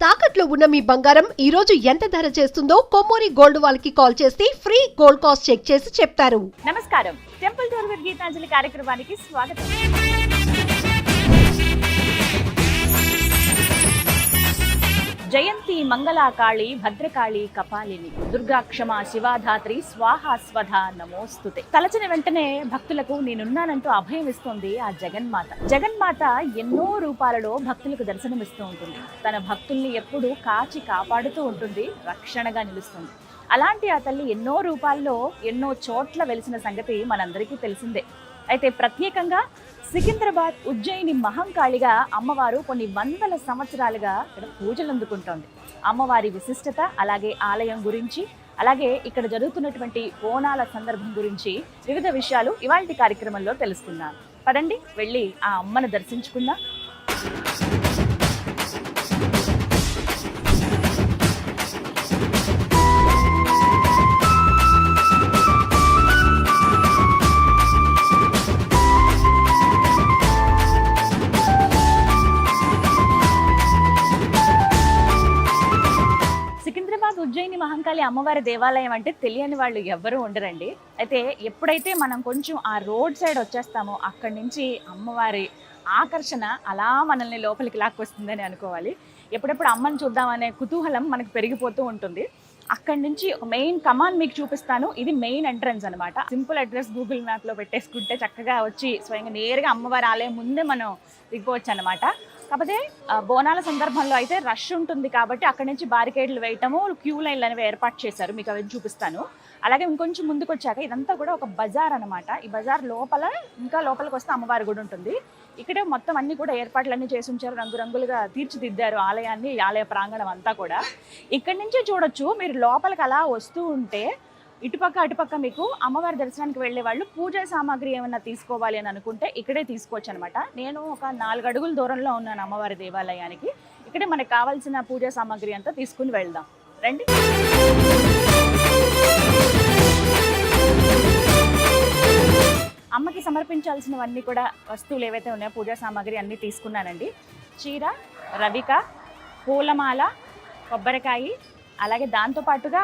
తాకట్లో ఉన్న మీ బంగారం ఈ రోజు ఎంత ధర చేస్తుందో కొమ్మూరి గోల్డ్ వాళ్ళకి కాల్ చేస్తే ఫ్రీ గోల్డ్ కాస్ట్ చెక్ చేసి చెప్తారు. నమస్కారం, టెంపుల్ టూర్ విత్ గీతాంజలి కార్యక్రమానికి స్వాగతం. జయంతి మంగళాకాళి భద్రకాళి కపాలిని దుర్గా క్షమ శివాధాత్రి స్వాహా స్వధ నమోస్తుతే. తలచిన వెంటనే భక్తులకు నేనున్నానంటూ అభయం ఇస్తోంది ఆ జగన్మాత ఎన్నో రూపాలలో భక్తులకు దర్శనమిస్తూ ఉంటుంది. తన భక్తుల్ని ఎప్పుడూ కాచి కాపాడుతూ ఉంటుంది, రక్షణగా నిలుస్తుంది. అలాంటి ఆ తల్లి ఎన్నో రూపాల్లో ఎన్నో చోట్ల వెలిసిన సంగతి మనందరికీ తెలిసిందే. అయితే ప్రత్యేకంగా సికింద్రాబాద్ ఉజ్జయిని మహంకాళిగా అమ్మవారు కొన్ని వందల సంవత్సరాలుగా ఇక్కడ పూజలు అందుకుంటోంది. అమ్మవారి విశిష్టత, అలాగే ఆలయం గురించి, అలాగే ఇక్కడ జరుగుతున్నటువంటి బోనాల సందర్భం గురించి వివిధ విషయాలు ఇవాల్టి కార్యక్రమంలో తెలుసుకుందాం. పదండి వెళ్ళి ఆ అమ్మను దర్శించుకుందాం. ఉజ్జయిని మహంకాళి అమ్మవారి దేవాలయం అంటే తెలియని వాళ్ళు ఎవ్వరూ ఉండరండి. అయితే ఎప్పుడైతే మనం కొంచెం ఆ రోడ్ సైడ్ వచ్చేస్తామో అక్కడి నుంచి అమ్మవారి ఆకర్షణ అలా మనల్ని లోపలికి లాక్కొస్తుందని అనుకోవాలి. ఎప్పుడెప్పుడు అమ్మని చూద్దామనే కుతూహలం మనకు పెరిగిపోతూ ఉంటుంది. అక్కడి నుంచి ఒక మెయిన్ కమాన్ మీకు చూపిస్తాను. ఇది మెయిన్ ఎంట్రన్స్ అనమాట. సింపుల్ అడ్రస్ గూగుల్ మ్యాప్లో పెట్టేసుకుంటే చక్కగా వచ్చి స్వయంగా నేరుగా అమ్మవారి ఆలయం ముందే మనం దిగిపోవచ్చు అనమాట. కాకపోతే బోనాల సందర్భంలో అయితే రష్ ఉంటుంది కాబట్టి అక్కడి నుంచి బారికేడ్లు వేయటము, క్యూ లైన్లు అనేవి ఏర్పాటు చేశారు. మీకు అవి చూపిస్తాను. అలాగే ఇంకొంచెం ముందుకు వచ్చాక ఇదంతా కూడా ఒక బజార్ అనమాట. ఈ బజార్ లోపల ఇంకా లోపలికి వస్తే అమ్మవారి గుడి ఉంటుంది. ఇక్కడే మొత్తం అన్ని కూడా ఏర్పాట్లన్నీ చేసి ఉంచారు, రంగురంగులుగా తీర్చిదిద్దారు ఆలయాన్ని, ఆలయ ప్రాంగణం అంతా కూడా. ఇక్కడి నుంచే చూడొచ్చు. మీరు లోపలికి అలా వస్తూ ఉంటే ఇటుపక్క అటుపక్క మీకు అమ్మవారి దర్శనానికి వెళ్ళే వాళ్ళు పూజా సామాగ్రి ఏమైనా తీసుకోవాలి అని అనుకుంటే ఇక్కడే తీసుకోవచ్చు అనమాట. నేను ఒక 4 అడుగుల దూరంలో ఉన్నాను అమ్మవారి దేవాలయానికి. ఇక్కడే మనకు కావాల్సిన పూజా సామాగ్రి అంతా తీసుకుని వెళ్దాం రండి. అమ్మకి సమర్పించాల్సినవన్నీ కూడా వస్తువులు ఏవైతే ఉన్నాయో పూజా సామాగ్రి అన్నీ తీసుకున్నానండి. చీర, రవిక, పూలమాల, కొబ్బరికాయ, అలాగే దాంతోపాటుగా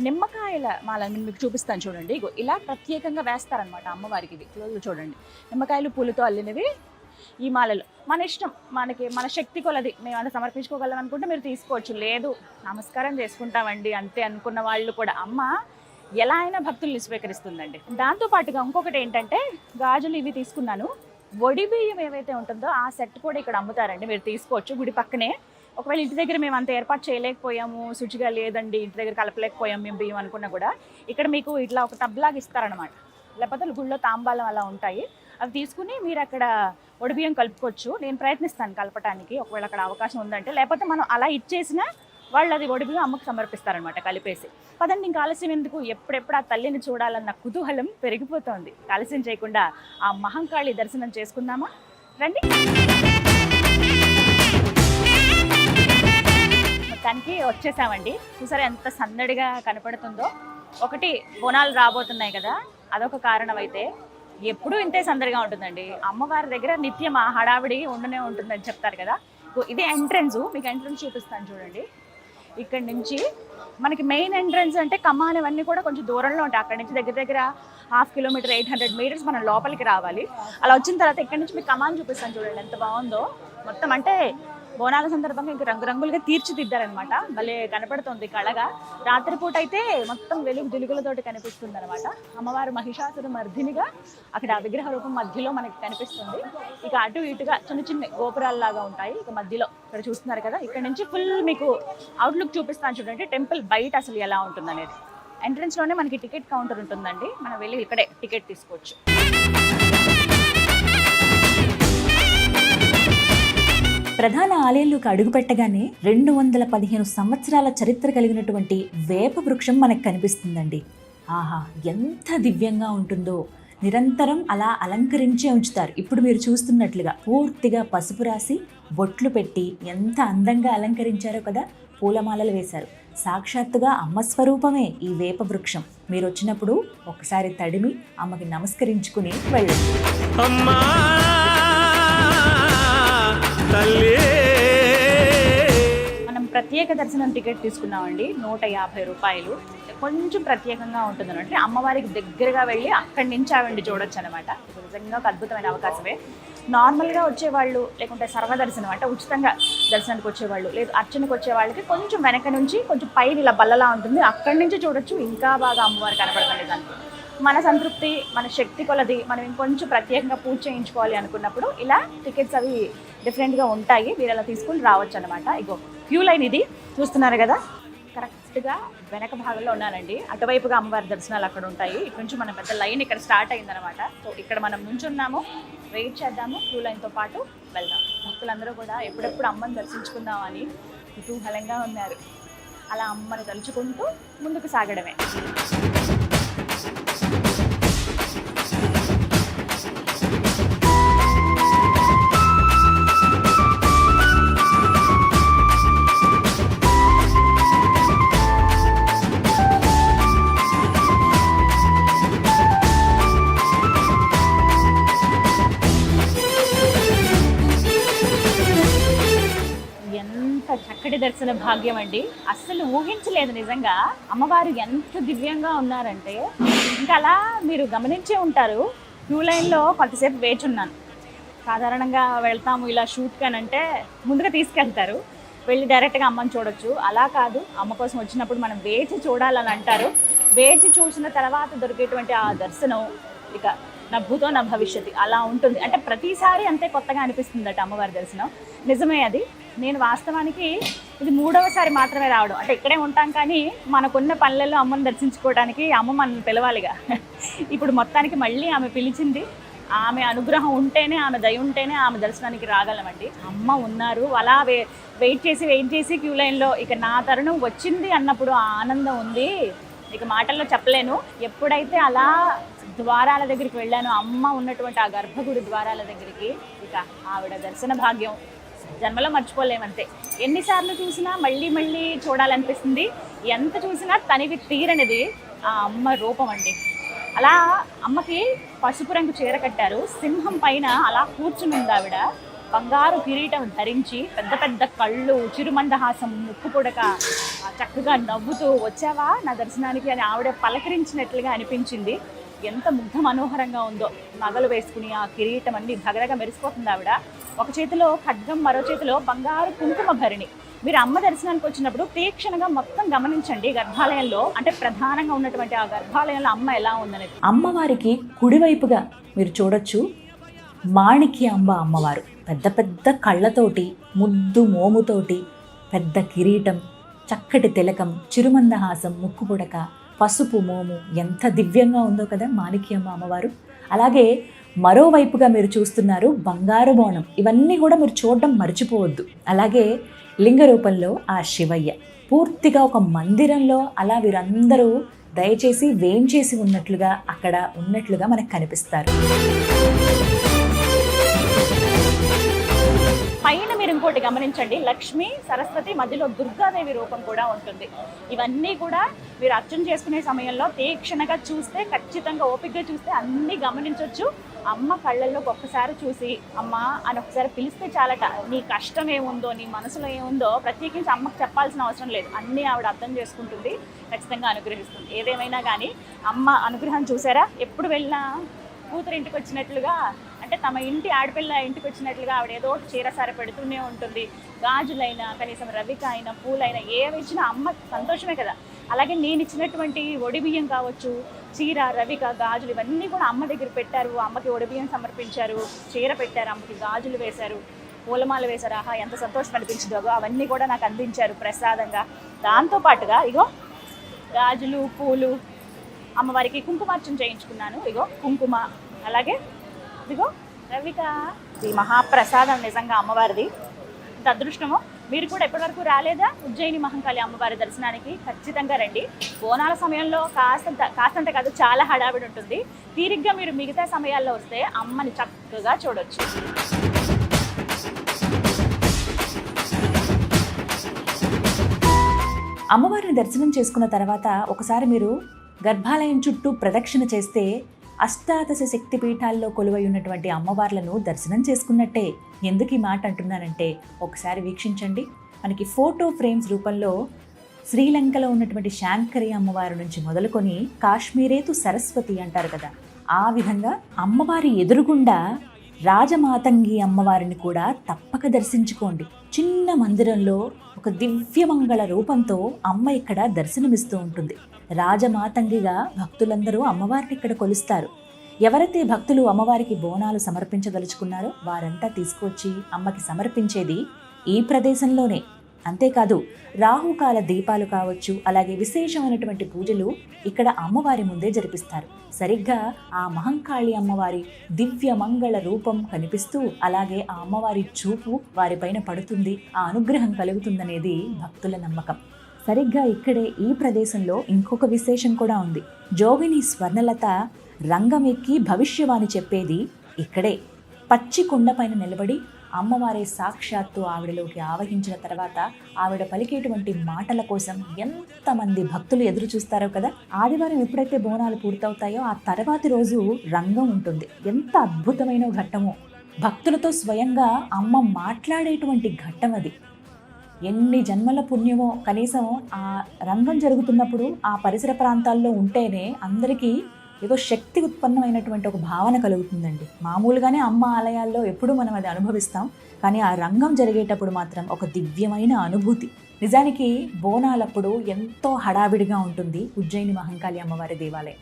నిమ్మకాయల మాల మీకు చూపిస్తాను చూడండి. ఇలా ప్రత్యేకంగా వేస్తారనమాట అమ్మవారికి. ఇవి చూడండి, నిమ్మకాయలు పూలతో అల్లినవి ఈ మాలలు. మన ఇష్టం, మన శక్తి కొలది మేము అంత సమర్పించుకోగలం అనుకుంటే మీరు తీసుకోవచ్చు. లేదు నమస్కారం చేసుకుంటామండి అంతే అనుకున్న వాళ్ళు కూడా అమ్మ ఎలా అయినా భక్తుల్ని స్వీకరిస్తుందండి. దాంతోపాటుగా ఇంకొకటి ఏంటంటే గాజులు ఇవి తీసుకున్నాను. వడి బియ్యం ఏవైతే ఉంటుందో ఆ సెట్ కూడా ఇక్కడ అమ్ముతారండి, మీరు తీసుకోవచ్చు గుడి పక్కనే. ఒకవేళ ఇంటి దగ్గర మేము అంత ఏర్పాటు చేయలేకపోయాము, శుచిగా లేదండి, ఇంటి దగ్గర కలపలేకపోయాము మేము బియ్యం అనుకున్నా కూడా ఇక్కడ మీకు ఇట్లా ఒక టబ్లాగా ఇస్తారనమాట. లేకపోతే గుళ్ళో తాంబాలం అలా ఉంటాయి, అవి తీసుకుని మీరు అక్కడ ఒడిబియ్యం కలుపుకోవచ్చు. నేను ప్రయత్నిస్తాను కలపడానికి, ఒకవేళ అక్కడ అవకాశం ఉందంటే. లేకపోతే మనం అలా ఇచ్చేసినా వాళ్ళు అది ఒడిబియ్యం అమ్మకు సమర్పిస్తారనమాట కలిపేసి. పదండి, ఇంకా ఆలస్యం ఎందుకు, ఎప్పుడెప్పుడు ఆ తల్లిని చూడాలన్న కుతూహలం పెరిగిపోతుంది. ఆలస్యం చేయకుండా ఆ మహంకాళి దర్శనం చేసుకుందామా రండి. మొత్తానికి వచ్చేసామండి. చూసారా ఎంత సందడిగా కనపడుతుందో. ఒకటి బోనాలు రాబోతున్నాయి కదా, అదొక కారణం. అయితే ఎప్పుడూ ఇంతే సందడిగా ఉంటుందండి అమ్మవారి దగ్గర. నిత్యం ఆ హడావిడి ఉండనే ఉంటుందని చెప్తారు కదా. ఇది ఎంట్రన్స్, మీకు ఎంట్రన్స్ చూపిస్తాను చూడండి. ఇక్కడ నుంచి మనకి మెయిన్ ఎంట్రన్స్ అంటే కమాన్ అవన్నీ కూడా కొంచెం దూరంలో ఉంటాయి. అక్కడి నుంచి దగ్గర 1/2 కిలోమీటర్ 800 మీటర్స్ మనం లోపలికి రావాలి. అలా వచ్చిన తర్వాత ఇక్కడ నుంచి మీకు కమాన్ చూపిస్తాను చూడండి ఎంత బాగుందో. మొత్తం అంటే బోనాల సందర్భంగా ఇంకా రంగురంగులుగా తీర్చిదిద్దారనమాట. భలే కనపడుతుంది కళగా. రాత్రిపూట అయితే మొత్తం వెలుగు జిలుగులతోటి కనిపిస్తుంది అనమాట. అమ్మవారు మహిషాసుర మర్దినిగా అక్కడ ఆ విగ్రహ రూపం మధ్యలో మనకి కనిపిస్తుంది. ఇక అటు ఇటుగా చిన్న గోపురాల్లాగా ఉంటాయి. ఇక మధ్యలో ఇక్కడ చూస్తున్నారు కదా, ఇక్కడ నుంచి ఫుల్ మీకు అవుట్లుక్ చూపిస్తాను చూడండి. టెంపుల్ బయట అసలు ఎలా ఉంటుంది అనేది. ఎంట్రన్స్లోనే మనకి టికెట్ కౌంటర్ ఉంటుందండి, మనం వెళ్ళి ఇక్కడే టికెట్ తీసుకోవచ్చు. ప్రధాన ఆలయంలోకి అడుగుపెట్టగానే 215 సంవత్సరాల చరిత్ర కలిగినటువంటి వేప వృక్షం మనకు కనిపిస్తుందండి. ఆహా, ఎంత దివ్యంగా ఉంటుందో. నిరంతరం అలా అలంకరించే ఉంచుతారు. ఇప్పుడు మీరు చూస్తున్నట్లుగా పూర్తిగా పసుపు రాసి బొట్లు పెట్టి ఎంత అందంగా అలంకరించారో కదా. పూలమాలలు వేశారు. సాక్షాత్తుగా అమ్మ స్వరూపమే ఈ వేప వృక్షం. మీరు వచ్చినప్పుడు ఒకసారి తడిమి అమ్మకి నమస్కరించుకుని వెళ్ళండి. మనం ప్రత్యేక దర్శనం టికెట్ తీసుకున్నామండి, 150 రూపాయలు. కొంచెం ప్రత్యేకంగా ఉంటుంది అంటే అమ్మవారికి దగ్గరగా వెళ్ళి అక్కడి నుంచి ఆవిడ చూడొచ్చు అనమాట. నిజంగా ఒక అద్భుతమైన అవకాశమే. నార్మల్గా వచ్చేవాళ్ళు, లేకుంటే సర్వదర్శనం అంటే ఉచితంగా దర్శనానికి వచ్చేవాళ్ళు, లేదు అర్చనకు వచ్చే వాళ్ళకి కొంచెం వెనక నుంచి కొంచెం పైన ఇలా బల్లలా ఉంటుంది, అక్కడి నుంచి చూడొచ్చు. ఇంకా బాగా అమ్మవారు కనపడుతుంది దానికి. మన సంతృప్తి, మన శక్తి కొలది మనం ఇంకొంచెం ప్రత్యేకంగా పూజ చేయించుకోవాలి అనుకున్నప్పుడు ఇలా టికెట్స్ అవి డిఫరెంట్గా ఉంటాయి. మీరు అలా తీసుకుని రావచ్చు అనమాట. ఇగో క్యూ లైన్ ఇది చూస్తున్నారు కదా, కరెక్ట్గా వెనక భాగంలో ఉన్నానండి. అటువైపుగా అమ్మవారి దర్శనాలు అక్కడ ఉంటాయి. ఇక్కడ నుంచి మన పెద్ద లైన్ ఇక్కడ స్టార్ట్ అయిందనమాట. సో ఇక్కడ మనం నుంచున్నాము, వెయిట్ చేద్దాము, క్యూ లైన్తో పాటు వెళ్దాం. భక్తులందరూ కూడా ఎప్పుడెప్పుడు అమ్మని దర్శించుకుందామని కుతూహలంగా ఉన్నారు. అలా అమ్మని తలుచుకుంటూ ముందుకు సాగడమే. చక్కటి దర్శన భాగ్యం అండి. అస్సలు ఊహించలేదు నిజంగా. అమ్మవారు ఎంత దివ్యంగా ఉన్నారంటే, ఇంకా అలా మీరు గమనించే ఉంటారు. క్యూ లైన్లో కొంతసేపు వేచి ఉన్నాను. సాధారణంగా వెళ్తాము ఇలా షూట్ కానంటే ముందుగా తీసుకెళ్తారు, వెళ్ళి డైరెక్ట్గా అమ్మని చూడొచ్చు. అలా కాదు, అమ్మ కోసం వచ్చినప్పుడు మనం వేచి చూడాలని అంటారు. వేచి చూసిన తర్వాత దొరికేటువంటి ఆ దర్శనం ఇక నా భూతో నా భవిష్యత్తు అలా ఉంటుంది. అంటే ప్రతిసారి అంతే కొత్తగా అనిపిస్తుందట అమ్మవారి దర్శనం. నిజమే అది. నేను వాస్తవానికి ఇది 3వసారి మాత్రమే రావడం. అంటే ఇక్కడే ఉంటాం కానీ మనకున్న పనులలో అమ్మని దర్శించుకోవడానికి అమ్మ మనల్ని పిలవాలిగా. ఇప్పుడు మొత్తానికి మళ్ళీ ఆమె పిలిచింది. ఆమె అనుగ్రహం ఉంటేనే, ఆమె దయ ఉంటేనే ఆమె దర్శనానికి రాగలమండి. అమ్మ ఉన్నారు. అలా వెయిట్ చేసి క్యూ లైన్లో ఇక నా తరుణం వచ్చింది అన్నప్పుడు ఆ ఆనందం ఉంది, ఇక మాటల్లో చెప్పలేను. ఎప్పుడైతే అలా ద్వారాల దగ్గరికి వెళ్ళాను, అమ్మ ఉన్నటువంటి ఆ గర్భగుడి ద్వారాల దగ్గరికి, ఇక ఆవిడ దర్శన భాగ్యం జన్మలో మర్చిపోలేమంతే. ఎన్నిసార్లు చూసినా మళ్ళీ మళ్ళీ చూడాలనిపిస్తుంది. ఎంత చూసినా తనివి తీరనిది ఆ అమ్మ రూపం అండి. అలా అమ్మకి పసుపు రంగు చీర కట్టారు, సింహం పైన అలా కూర్చుని ఉంది ఆవిడ. బంగారు కిరీటం ధరించి, పెద్ద పెద్ద కళ్ళు, చిరుమందహాసం, ముక్కు పుడక, చక్కగా నవ్వుతూ వచ్చావా నా దర్శనానికి అని ఆవిడ పలకరించినట్లుగా అనిపించింది. ఎంత ముగ్ధ మనోహరంగా ఉందో. నగలు వేసుకుని ఆ కిరీటం అన్ని ధగధగా మెరిసిపోతుంది ఆవిడ. ఒక చేతిలో ఖడ్గం, మరో చేతిలో బంగారు కుంకుమ భరిణి. మీరు అమ్మ దర్శనానికి వచ్చినప్పుడు తీక్షణంగా మొత్తం గమనించండి. గర్భాలయంలో అంటే ప్రధానంగా ఉన్నటువంటి ఆ గర్భాలయంలో అమ్మ ఎలా ఉందనేది. అమ్మవారికి కుడివైపుగా మీరు చూడొచ్చు మాణిక్యాంబ అమ్మవారు. పెద్ద పెద్ద కళ్ళతోటి, ముద్దు మోముతోటి, పెద్ద కిరీటం, చక్కటి తిలకం, చిరుమందహాసం, ముక్కు పుడక, పసుపు మోము, ఎంత దివ్యంగా ఉందో కదా మాణిక్యమ్మ అమ్మవారు. అలాగే మరోవైపుగా మీరు చూస్తున్నారు బంగారు బోనం. ఇవన్నీ కూడా మీరు చూడడం మర్చిపోవద్దు. అలాగే లింగ రూపంలో ఆ శివయ్య పూర్తిగా ఒక మందిరంలో అలా వీరందరూ దయచేసి వేంచేసి ఉన్నట్లుగా అక్కడ ఉన్నట్లుగా మనకు కనిపిస్తారు. పైన మీరు ఇంకోటి గమనించండి, లక్ష్మి, సరస్వతి, మధ్యలో దుర్గాదేవి రూపం కూడా ఉంటుంది. ఇవన్నీ కూడా మీరు అర్చన చేసుకునే సమయంలో తీక్షణగా చూస్తే, ఖచ్చితంగా ఓపికగా చూస్తే అన్నీ గమనించవచ్చు. అమ్మ కళ్ళల్లోకి ఒక్కసారి చూసి అమ్మ అని ఒకసారి పిలిస్తే చాలట. నీ కష్టం ఏముందో, నీ మనసులో ఏముందో ప్రత్యేకించి అమ్మకు చెప్పాల్సిన అవసరం లేదు. అన్నీ ఆవిడ అర్థం చేసుకుంటుంది, ఖచ్చితంగా అనుగ్రహిస్తుంది. ఏదేమైనా కానీ అమ్మ అనుగ్రహం చూసారా, ఎప్పుడు వెళ్ళినా కూతురు ఇంటికి వచ్చినట్లుగా, అంటే తమ ఇంటి ఆడపిల్ల ఇంటికి వచ్చినట్లుగా ఆవిడ ఏదో చీర సార పెడుతూనే ఉంటుంది. గాజులైనా, కనీసం రవిక అయినా, పూలైనా ఏమి ఇచ్చినా అమ్మ సంతోషమే కదా. అలాగే నేను ఇచ్చినటువంటి ఒడిబియ్యం కావచ్చు, చీర, రవిక, గాజులు ఇవన్నీ కూడా అమ్మ దగ్గర పెట్టారు. అమ్మకి ఒడిబియ్యం సమర్పించారు, చీర పెట్టారు, అమ్మకి గాజులు వేశారు, పూలమాల వేశారు. ఆహా ఎంత సంతోషం అనిపించిందో అవన్నీ కూడా నాకు అందించారు ప్రసాదంగా. దాంతోపాటుగా ఇగో గాజులు, పూలు, అమ్మవారికి కుంకుమార్చన చేయించుకున్నాను. ఇగో కుంకుమ, అలాగే ఇదిగో రవిక. ఈ మహాప్రసాదం నిజంగా అమ్మవారిది. ఇంత అదృష్టమో. మీరు కూడా ఎప్పటివరకు రాలేదా ఉజ్జయిని మహంకాళి అమ్మవారి దర్శనానికి? ఖచ్చితంగా రండి. బోనాల సమయంలో కాస్తంత కాదు, చాలా హడావిడి ఉంటుంది. తీరిగ్గా మీరు మిగతా సమయాల్లో వస్తే అమ్మని చక్కగా చూడొచ్చు. అమ్మవారిని దర్శనం చేసుకున్న తర్వాత ఒకసారి మీరు గర్భాలయం చుట్టూ ప్రదక్షిణ చేస్తే అష్టాదశ శక్తి పీఠాల్లో కొలువై ఉన్నటువంటి అమ్మవార్లను దర్శనం చేసుకున్నట్టే. ఎందుకు ఈ మాట అంటున్నానంటే ఒకసారి వీక్షించండి. మనకి ఫోటో ఫ్రేమ్స్ రూపంలో శ్రీలంకలో ఉన్నటువంటి శాంకరి అమ్మవారి నుంచి మొదలుకొని కాశ్మీరేతు సరస్వతి అంటారు కదా, ఆ విధంగా అమ్మవారి ఎదురుగుండా రాజమాతంగి అమ్మవారిని కూడా తప్పక దర్శించుకోండి. చిన్న మందిరంలో ఒక దివ్యమంగళ రూపంతో అమ్మ ఇక్కడ దర్శనమిస్తూ ఉంటుంది. రాజమాతంగిగా భక్తులందరూ అమ్మవారిని ఇక్కడ కొలుస్తారు. ఎవరైతే భక్తులు అమ్మవారికి బోనాలు సమర్పించదలుచుకున్నారో వారంతా తీసుకొచ్చి అమ్మకి సమర్పించేది ఈ ప్రదేశంలోనే. అంతేకాదు రాహుకాల దీపాలు కావచ్చు, అలాగే విశేషమైనటువంటి పూజలు ఇక్కడ అమ్మవారి ముందే జరిపిస్తారు. సరిగ్గా ఆ మహంకాళి అమ్మవారి దివ్య మంగళ రూపం కనిపిస్తూ, అలాగే ఆ అమ్మవారి చూపు వారిపైన పడుతుంది, ఆ అనుగ్రహం కలుగుతుందనేది భక్తుల నమ్మకం. సరిగ్గా ఇక్కడే ఈ ప్రదేశంలో ఇంకొక విశేషం కూడా ఉంది. జోగిని స్వర్ణలత రంగం ఎక్కి భవిష్యవాణి చెప్పేది ఇక్కడే. పచ్చి కొండపైన నిలబడి అమ్మవారి సాక్షాత్తు ఆవిడలోకి ఆవహించిన తర్వాత ఆవిడ పలికేటువంటి మాటల కోసం ఎంతమంది భక్తులు ఎదురు చూస్తారో కదా. ఆదివారం ఎప్పుడైతే బోనాలు పూర్తవుతాయో ఆ తర్వాతి రోజు రంగం ఉంటుంది. ఎంత అద్భుతమైన ఘట్టమో, భక్తులతో స్వయంగా అమ్మ మాట్లాడేటువంటి ఘట్టం అది. ఎన్ని జన్మల పుణ్యమో కనీసం ఆ రంగం జరుగుతున్నప్పుడు ఆ పరిసర ప్రాంతాల్లో ఉంటేనే అందరికీ ఏదో శక్తి ఉత్పన్నమైనటువంటి ఒక భావన కలుగుతుందండి. మామూలుగానే అమ్మ ఆలయాల్లో ఎప్పుడూ మనం అది అనుభవిస్తాం, కానీ ఆ రంగం జరిగేటప్పుడు మాత్రం ఒక దివ్యమైన అనుభూతి. నిజానికి బోనాలప్పుడు ఎంతో హడావిడిగా ఉంటుంది ఉజ్జయిని మహంకాళి అమ్మవారి దేవాలయం.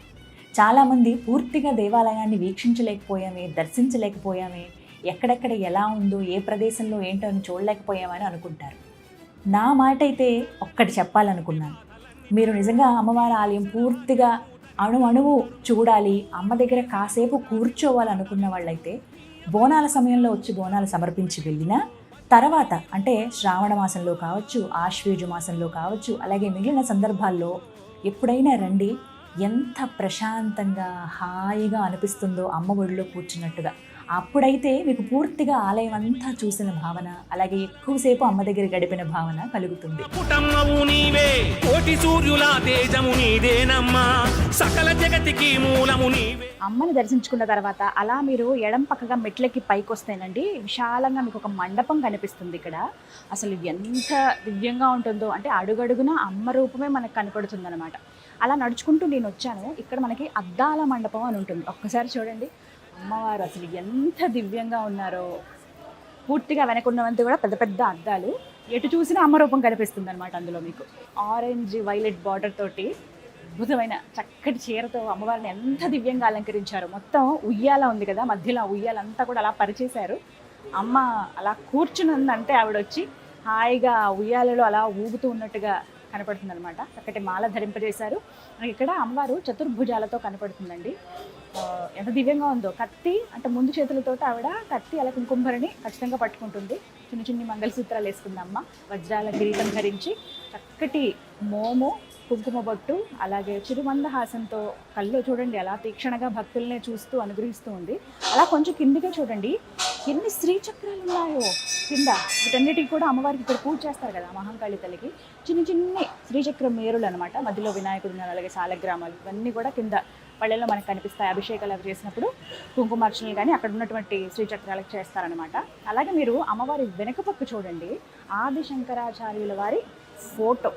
చాలామంది పూర్తిగా దేవాలయాన్ని వీక్షించలేకపోయామే, దర్శించలేకపోయామే, ఎక్కడెక్కడ ఎలా ఉందో, ఏ ప్రదేశంలో ఏంటో అని చూడలేకపోయామని అనుకుంటారు. నా మాట అయితే ఒక్కటి చెప్పాలనుకున్నాను. మీరు నిజంగా అమ్మవారి ఆలయం పూర్తిగా అణువు చూడాలి, అమ్మ దగ్గర కాసేపు కూర్చోవాలనుకున్న వాళ్ళైతే బోనాల సమయంలో వచ్చి బోనాలు సమర్పించి వెళ్ళినా తర్వాత, అంటే శ్రావణ మాసంలో కావచ్చు, ఆశ్వేజ మాసంలో కావచ్చు, అలాగే మిగిలిన సందర్భాల్లో ఎప్పుడైనా రండి. ఎంత ప్రశాంతంగా హాయిగా అనిపిస్తుందో అమ్మ ఒడిలో కూర్చున్నట్టుగా. అప్పుడైతే మీకు పూర్తిగా ఆలయం అంతా చూసిన భావన, అలాగే ఎక్కువసేపు అమ్మ దగ్గర గడిపిన భావన కలుగుతుంది. అమ్మని దర్శించుకున్న తర్వాత అలా మీరు ఎడం పక్కగా మెట్లకి పైకి వస్తేనండి విశాలంగా మీకు ఒక మండపం కనిపిస్తుంది. ఇక్కడ అసలు ఎంత దివ్యంగా ఉంటుందో, అంటే అడుగడుగున అమ్మ రూపమే మనకు కనపడుతుంది అనమాట. అలా నడుచుకుంటూ నేను వచ్చాను. ఇక్కడ మనకి అద్దాల మండపం అని ఉంటుంది. ఒక్కసారి చూడండి అమ్మవారు అసలు ఎంత దివ్యంగా ఉన్నారో. పూర్తిగా వెనకున్నవంతా కూడా పెద్ద పెద్ద అద్దాలు, ఎటు చూసినా అమ్మ రూపం కనిపిస్తుంది అనమాట. అందులో మీకు ఆరెంజ్ వైలెట్ బార్డర్ తోటి అద్భుతమైన చక్కటి చీరతో అమ్మవారిని ఎంత దివ్యంగా అలంకరించారు. మొత్తం ఉయ్యాల ఉంది కదా, మధ్యలో ఉయ్యాలంతా కూడా అలా పరిచేశారు. అమ్మ అలా కూర్చుని ఉందంటే ఆవిడ వచ్చి హాయిగా ఉయ్యాలలో అలా ఊగుతూ ఉన్నట్టుగా కనపడుతుంది అనమాట. చక్కటి మాల ధరింపజేశారు. ఇక్కడ అమ్మవారు చతుర్భుజాలతో కనపడుతుందండి. ఎంత దివ్యంగా ఉందో. కత్తి అంటే ముందు చేతులతో ఆవిడ కత్తి అలా కుంకుమభరణి ఖచ్చితంగా పట్టుకుంటుంది. చిన్న చిన్ని మంగళసూత్రాలు వేసుకుంది అమ్మ. వజ్రాల కిరీటం ధరించి చక్కటి మోము, కుంకుమ బొట్టు, అలాగే చిరుమందహాసంతో కళ్ళు చూడండి అలా తీక్షణగా భక్తుల్ని చూస్తూ అనుగ్రహిస్తూ ఉంది. అలా కొంచెం కిందిగా చూడండి ఎన్ని శ్రీచక్రాలు ఉన్నాయో కింద. వీటన్నిటికి కూడా అమ్మవారికి ఇక్కడ పూజ చేస్తారు కదా మహంకాళి తల్లికి. చిన్న చిన్ని శ్రీచక్ర మేరులు అనమాట. మధ్యలో వినాయకుడు ఉన్నారు, అలాగే సాలగ్రామాలు, ఇవన్నీ కూడా కింద పళ్ళెల్లో మనకు కనిపిస్తాయి. అభిషేకాలు అవి చేసినప్పుడు కుంకుమార్చనలు కానీ అక్కడ ఉన్నటువంటి శ్రీచక్రాలకు చేస్తారనమాట. అలాగే మీరు అమ్మవారి వెనక పక్క చూడండి, ఆది శంకరాచార్యుల వారి ఫోటో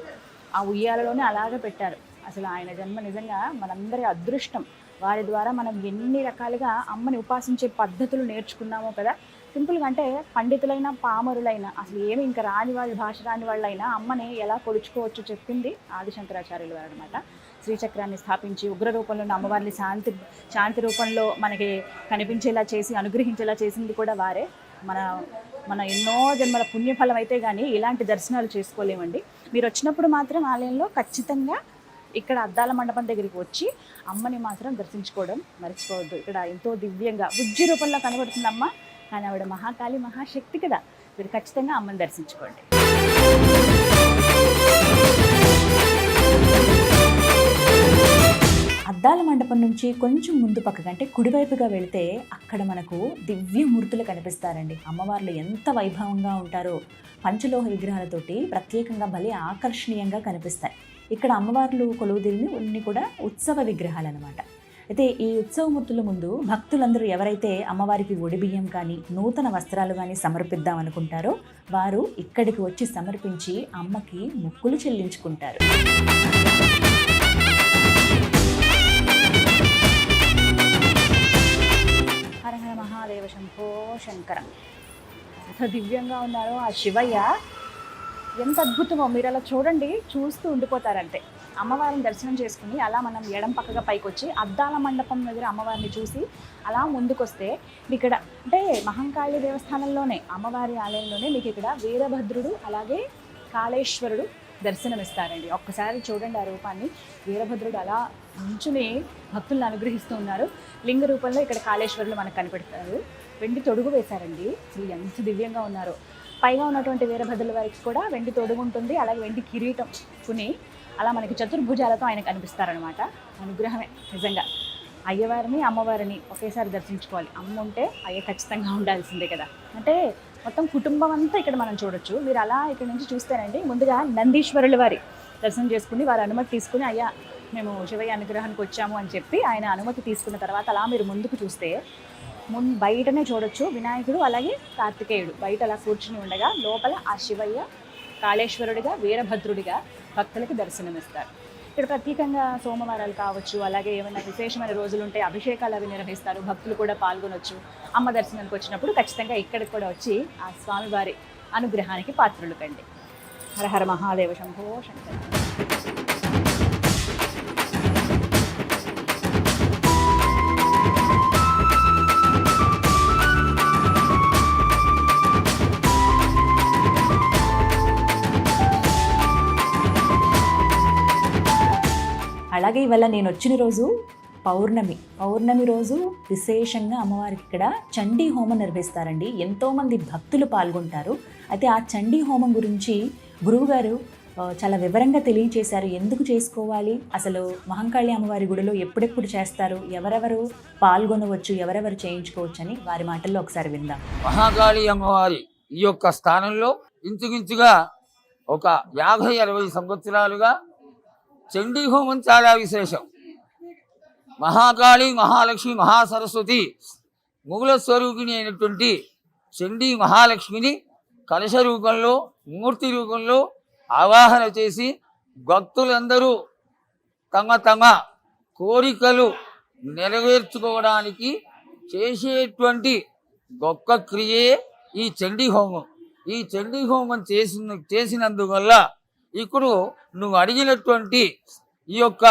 ఆ ఉయ్యాలలోనే అలాగే పెట్టారు. అసలు ఆయన జన్మ నిజంగా మనందరి అదృష్టం. వారి ద్వారా మనం ఎన్ని రకాలుగా అమ్మని ఉపాసించే పద్ధతులు నేర్చుకున్నామో కదా. సింపుల్గా అంటే పండితులైన పామరులైన అసలు ఏమి ఇంకా రాని వాళ్ళు, భాష రాని వాళ్ళైనా అమ్మని ఎలా కొలుచుకోవచ్చో చెప్పింది ఆది శంకరాచార్యులు వారు అనమాట. శ్రీచక్రాన్ని స్థాపించి ఉగ్ర రూపంలో ఉన్న అమ్మవారిని శాంతి రూపంలో మనకి కనిపించేలా చేసి అనుగ్రహించేలా చేసింది కూడా వారే. మన ఎన్నో జన్మల పుణ్యఫలం అయితే కానీ ఇలాంటి దర్శనాలు చేసుకోలేమండి. మీరు వచ్చినప్పుడు మాత్రం ఆలయంలో ఖచ్చితంగా ఇక్కడ అద్దాల మండపం దగ్గరికి వచ్చి అమ్మని మాత్రం దర్శించుకోవడం మర్చిపోవద్దు. ఇక్కడ ఎంతో దివ్యంగా బుజ్జి రూపంలో కనబడుతుంది అమ్మ, కానీ ఆవిడ మహాకాళి మహాశక్తి కదా. మీరు ఖచ్చితంగా అమ్మని దర్శించుకోండి. అద్దాల మండపం నుంచి కొంచెం ముందు పక్కకంటే కుడివైపుగా వెళితే అక్కడ మనకు దివ్యమూర్తులు కనిపిస్తారండి. అమ్మవార్లు ఎంత వైభవంగా ఉంటారో, పంచలోహ విగ్రహాలతోటి ప్రత్యేకంగా భలే ఆకర్షణీయంగా కనిపిస్తాయి. ఇక్కడ అమ్మవార్లు కొలువుదీరిని అన్ని కూడా ఉత్సవ విగ్రహాలు అనమాట. అయితే ఈ ఉత్సవమూర్తుల ముందు భక్తులందరూ ఎవరైతే అమ్మవారికి ఒడిబియ్యం కానీ నూతన వస్త్రాలు కానీ సమర్పిద్దాం అనుకుంటారో వారు ఇక్కడికి వచ్చి సమర్పించి అమ్మకి మొక్కులు చెల్లించుకుంటారు. హర హర మహాదేవ శంభో శంకర. ఎంత దివ్యంగా ఉన్నారో ఆ శివయ్య, ఎంత అద్భుతమో. మీరు అలా చూడండి, చూస్తూ ఉండిపోతారంటే. అమ్మవారిని దర్శనం చేసుకుని అలా మనం ఎడం పక్కగా పైకి వచ్చి అద్దాల మండపం దగ్గర అమ్మవారిని చూసి అలా ముందుకొస్తే ఇక్కడ అంటే మహంకాళి దేవస్థానంలోనే, అమ్మవారి ఆలయంలోనే మీకు ఇక్కడ వీరభద్రుడు అలాగే కాళేశ్వరుడు దర్శనమిస్తారండి. ఒక్కసారి చూడండి ఆ రూపాన్ని. వీరభద్రుడు అలా నుంచుని భక్తులను అనుగ్రహిస్తూ ఉన్నారు. లింగ రూపంలో ఇక్కడ కాళేశ్వరులు మనకు కనిపెడతారు. వెండి తొడుగు వేశారండి. అసలు ఎంత దివ్యంగా ఉన్నారో. పైగా ఉన్నటువంటి వీరభద్రుల వారికి కూడా వెండి తొడుగు ఉంటుంది, అలాగే వెండి కిరీటం కొని అలా మనకి చతుర్భుజాలతో ఆయన కనిపిస్తారనమాట. అనుగ్రహమే నిజంగా. అయ్యవారిని అమ్మవారిని ఒకేసారి దర్శించుకోవాలి. అమ్మ ఉంటే అయ్య ఖచ్చితంగా ఉండాల్సిందే కదా. అంటే మొత్తం కుటుంబం అంతా ఇక్కడ మనం చూడొచ్చు. మీరు అలా ఇక్కడ నుంచి చూస్తేనండి, ముందుగా నందీశ్వరుల వారి దర్శనం చేసుకుని వారి అనుమతి తీసుకుని అయ్యా మేము శివయ్య అనుగ్రహానికి వచ్చాము అని చెప్పి ఆయన అనుమతి తీసుకున్న తర్వాత అలా మీరు ముందుకు చూస్తే బయటనే చూడొచ్చు వినాయకుడు అలాగే కార్తికేయుడు బయట అలా కూర్చుని ఉండగా లోపల ఆ శివయ్య కాళేశ్వరుడిగా వీరభద్రుడిగా భక్తులకి దర్శనమిస్తారు. ఇక్కడ ప్రత్యేకంగా సోమవారాలు కావచ్చు, అలాగే ఏమైనా విశేషమైన రోజులుంటే అభిషేకాలు అవి నిర్వహిస్తారు. భక్తులు కూడా పాల్గొనొచ్చు. అమ్మ దర్శనానికి వచ్చినప్పుడు ఖచ్చితంగా ఇక్కడికి కూడా వచ్చి ఆ స్వామివారి అనుగ్రహానికి పాత్రులు కండి. హర హర మహాదేవ శంభో శంకర. అలాగే ఇవాళ నేను వచ్చిన రోజు పౌర్ణమి రోజు విశేషంగా అమ్మవారికి ఇక్కడ చండీ హోమం నిర్వహిస్తారండి. ఎంతోమంది భక్తులు పాల్గొంటారు. అయితే ఆ చండీ హోమం గురించి గురువుగారు చాలా వివరంగా తెలియచేశారు. ఎందుకు చేసుకోవాలి, అసలు మహంకాళి అమ్మవారి గుడిలో ఎప్పుడెప్పుడు చేస్తారు, ఎవరెవరు పాల్గొనవచ్చు, ఎవరెవరు చేయించుకోవచ్చు అని వారి మాటల్లో ఒకసారి విందాం. మహాకాళి అమ్మవారి ఈ యొక్క స్థానంలో ఇంచుమించుగా ఒక 50-60 సంవత్సరాలుగా చండీ హోమం చాలా విశేషం. మహాకాళి, మహాలక్ష్మి, మహాసరస్వతి మూల స్వరూపిణి అయినటువంటి చండీ మహాలక్ష్మిని కలశ రూపంలో, మూర్తి రూపంలో ఆవాహన చేసి భక్తులందరూ తమ తమ కోరికలు నెరవేర్చుకోవడానికి చేసేటువంటి గొప్ప క్రియే ఈ చండీ హోమం. ఈ చండీ హోమం చేసినందువల్ల ఇప్పుడు నువ్వు అడిగినటువంటి ఈ యొక్క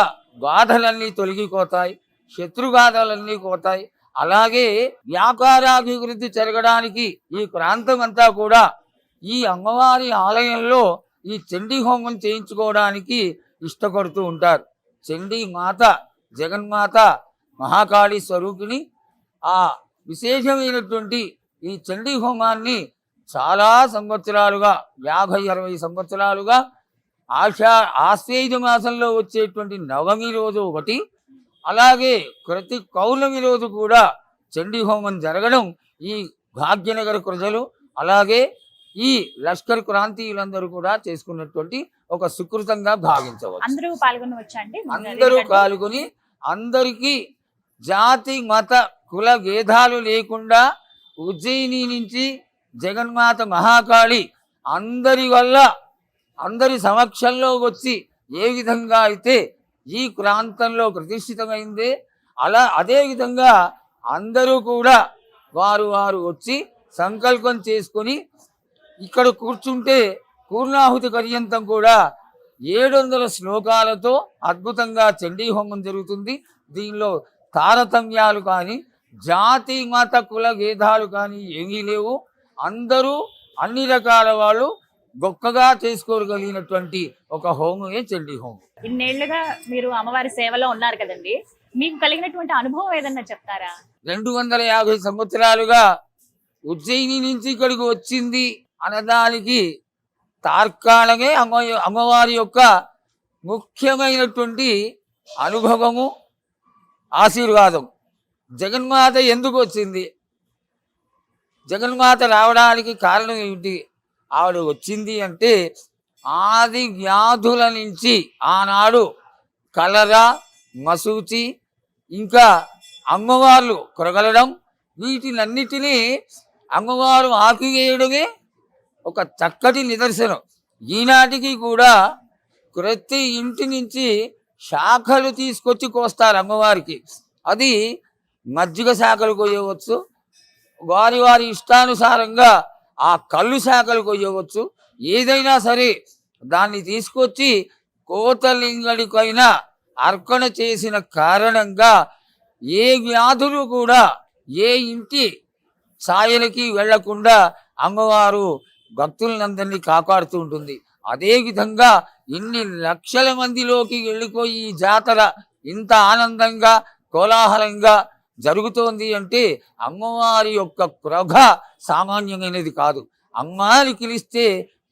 బాధలన్నీ తొలగిపోతాయి, శత్రుబాధలన్నీ పోతాయి. అలాగే వ్యాపారాభివృద్ధి జరగడానికి ఈ ప్రాంతం అంతా కూడా ఈ అమ్మవారి ఆలయంలో ఈ చండీ హోమం చేయించుకోవడానికి ఇష్టపడుతూ ఉంటారు. చండీ మాత, జగన్మాత, మహాకాళి స్వరూపిణి ఆ విశేషమైనటువంటి ఈ చండీ హోమాన్ని చాలా సంవత్సరాలుగా 50-60 సంవత్సరాలుగా ఆశ్వేయుజ మాసంలో వచ్చేటువంటి నవమి రోజు ఒకటి, అలాగే ప్రతి పౌర్ణమి రోజు కూడా చండీ హోమం జరగడం ఈ భాగ్యనగర ప్రజలు అలాగే ఈ లష్కర్ క్రాంతీయులందరూ కూడా చేసుకున్నటువంటి ఒక సుకృతంగా భావించవచ్చు. అందరూ పాల్గొనవచ్చా అండి? అందరూ పాల్గొని అందరికీ జాతి మత కుల భేదాలు లేకుండా ఉజ్జయిని నుంచి జగన్మాత మహాకాళి అందరి సమక్షంలో వచ్చి ఏ విధంగా అయితే ఈ ప్రాంతంలో ప్రతిష్ఠితమైందే అదే విధంగా అందరూ కూడా వారు వచ్చి సంకల్పం చేసుకొని ఇక్కడ కూర్చుంటే పూర్ణాహుతి పర్యంతం కూడా 700 శ్లోకాలతో అద్భుతంగా చండీ హోమం జరుగుతుంది. దీనిలో తారతమ్యాలు కానీ జాతి మత కుల భేదాలు కానీ ఏమీ లేవు. అందరూ అన్ని రకాల వాళ్ళు గొప్పగా చేసుకోగలిగినటువంటి ఒక హోమమే చండీ హోమం. ఇన్నేళ్లుగా మీరు అమ్మవారి సేవలో ఉన్నారు కదండి, మీకు కలిగినటువంటి అనుభవం ఏదన్నా చెప్తారా? 250 సంవత్సరాలుగా ఉజ్జయిని నుంచి ఇక్కడికి వచ్చింది అనడానికి తార్కాణమే అమ్మవారి యొక్క ముఖ్యమైనటువంటి అనుభవము, ఆశీర్వాదం. జగన్మాత ఎందుకు వచ్చింది, జగన్మాత రావడానికి కారణం ఏమిటి? ఆవిడ వచ్చింది అంటే ఆది వ్యాధుల నుంచి ఆనాడు కలరా, మసూచి, ఇంకా అమ్మవార్లు కొరగలడం, వీటినన్నిటినీ అమ్మవారు ఆకివేయడమే ఒక చక్కటి నిదర్శనం. ఈనాటికి కూడా ప్రతి ఇంటి నుంచి శాఖలు తీసుకొచ్చి కోస్తారు అమ్మవారికి. అది మజ్జిగ శాఖలు కొయ్యవచ్చు, వారి వారి ఇష్టానుసారంగా ఆ కళ్ళు శాఖలు కొయ్యవచ్చు. ఏదైనా సరే దాన్ని తీసుకొచ్చి కోతలింగడికైనా అర్పణ చేసిన కారణంగా ఏ వ్యాధులు కూడా ఏ ఇంటి ఛాయలకి వెళ్లకుండా అమ్మవారు భక్తులందరినీ కాపాడుతూ ఉంటుంది. అదేవిధంగా ఇన్ని లక్షల మందిలోకి వెళ్ళిపోయి ఈ జాతర ఇంత ఆనందంగా కోలాహలంగా జరుగుతోంది అంటే అమ్మవారి యొక్క ప్రభ సామాన్యమైనది కాదు. అమ్మాని పిలిస్తే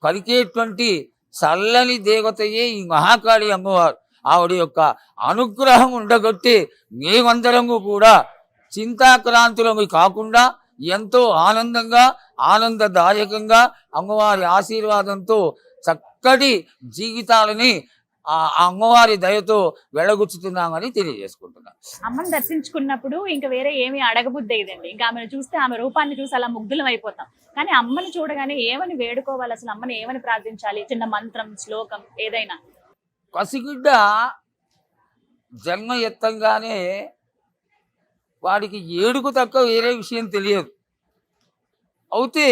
పలికేటువంటి చల్లని దేవతయే ఈ మహాకాళి అమ్మవారు. ఆవిడ యొక్క అనుగ్రహం ఉండగొట్టి మేమందరము కూడా చింతాక్రాంతులము కాకుండా ఎంతో ఆనందంగా ఆనందదాయకంగా అమ్మవారి ఆశీర్వాదంతో చక్కటి జీవితాలని ఆ అమ్మవారి దయతో వెళ్లగుచ్చుతున్నామని తెలియజేసుకుంటున్నాం. అమ్మని దర్శించుకున్నప్పుడు ఇంకా వేరే ఏమీ అడగబుద్ధి అయ్యిందండి. ఇంకా ఆమెను చూస్తే ఆమె రూపాన్ని చూసి అలా ముగ్ధులం అయిపోతాం. కానీ అమ్మని చూడగానే ఏమని వేడుకోవాలి, అసలు అమ్మని ఏమని ప్రార్థించాలి? చిన్న మంత్రం, శ్లోకం ఏదైనా. పసిగిడ్డ జన్మ ఎత్తంగానే వాడికి ఏడుకు తక్కువ వేరే విషయం తెలియదు. అయితే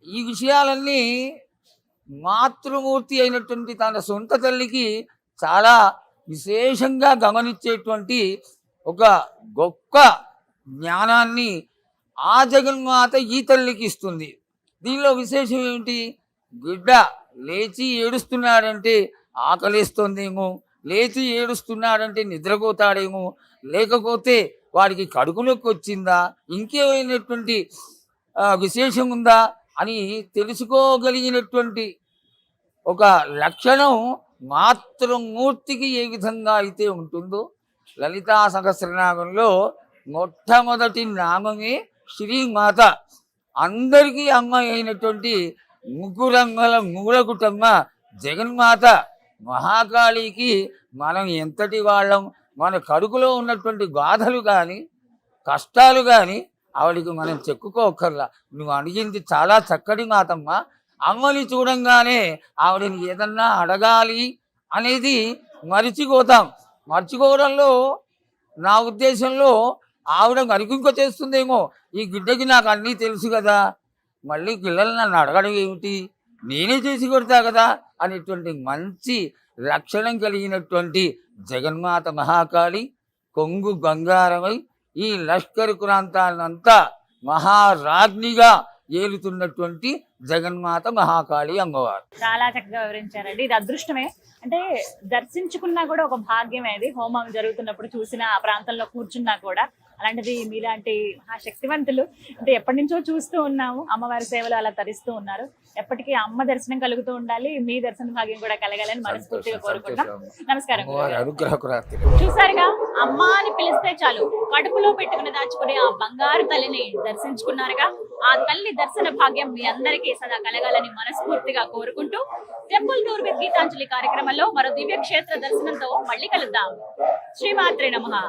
ఈ విషయాలన్నీ మాతృమూర్తి అయినటువంటి తన సొంత తల్లికి చాలా విశేషంగా గమనించేటువంటి ఒక గొప్ప జ్ఞానాన్ని ఆ జగన్మాత ఈ తల్లికి ఇస్తుంది. దీనిలో విశేషం ఏమిటి? బిడ్డ లేచి ఏడుస్తున్నాడంటే ఆకలిస్తుందేమో, లేచి ఏడుస్తున్నాడంటే నిద్రపోతాడేమో, లేకపోతే వాడికి కడుపులోకి వచ్చిందా, ఇంకేమైనటువంటి విశేషం ఉందా అని తెలుసుకోగలిగినటువంటి ఒక లక్షణం మాతృమూర్తికి ఏ విధంగా అయితే ఉంటుందో, లలితా సహస్రనామంలో మొట్టమొదటి నామమే శ్రీమాత. అందరికీ అమ్మ అయినటువంటి ముగ్గురంగల మూలకుటమ్మ జగన్మాత మహాకాళికి మనం ఎంతటి వాళ్ళం, మన కడుపులో ఉన్నటువంటి బాధలు కానీ కష్టాలు కానీ ఆవిడికి మనం చెప్పుకోకర్లా. నువ్వు అడిగింది చాలా చక్కటి మాతమ్మ. అమ్మని చూడంగానే ఆవిడని ఏదన్నా అడగాలి అనేది మరిచిపోతాం. మర్చిపోవడంలో నా ఉద్దేశంలో ఆవిడ మరికింక చేస్తుందేమో, ఈ గిడ్డకి నాకు అన్నీ తెలుసు కదా, మళ్ళీ పిల్లలు నన్ను అడగడం ఏమిటి, నేనే చేసి కొడతా కదా అనేటువంటి మంచి లక్షణం కలిగినటువంటి జగన్మాత మహాకాళి కొంగు బంగారమై ఈ లష్కర్ ప్రాంతాన్నంతా మహారాజ్ఞిగా ఏలుతున్నటువంటి జగన్మాత మహాకాళి అమ్మవారు. చాలా చక్కగా వివరించారండి. ఇది అదృష్టమే, అంటే దర్శించుకున్నా కూడా ఒక భాగ్యమే. అది హోమం జరుగుతున్నప్పుడు చూసిన ఆ ప్రాంతంలో కూర్చున్నా కూడా. అలాంటిది మీలాంటి మహాశక్తివంతులు అంటే ఎప్పటి నుంచో చూస్తూ ఉన్నాము, అమ్మవారి సేవలు అలా తరిస్తూ ఉన్నారు. ఎప్పటికీ అమ్మ దర్శనం కలుగుతూ ఉండాలి, మీ దర్శన భాగ్యం కూడా కలగాలని మనస్ఫూర్తిగా కోరుకుంటాం. నమస్కారం. చూసారుగా, అమ్మ అని పిలిస్తే చాలు కడుపులో పెట్టుకుని దాచుకునే ఆ బంగారు తల్లిని దర్శించుకున్నారుగా. ఆ తల్లి దర్శన భాగ్యం మీ అందరికీ సదా కలగాలని మనస్ఫూర్తిగా కోరుకుంటూ టెంపుల్ టూర్ విత్ గీతాంజలి కార్యక్రమంలో మరో దివ్య క్షేత్ర దర్శనంతో మళ్ళీ కలుద్దాం. శ్రీమాత్రే నమః.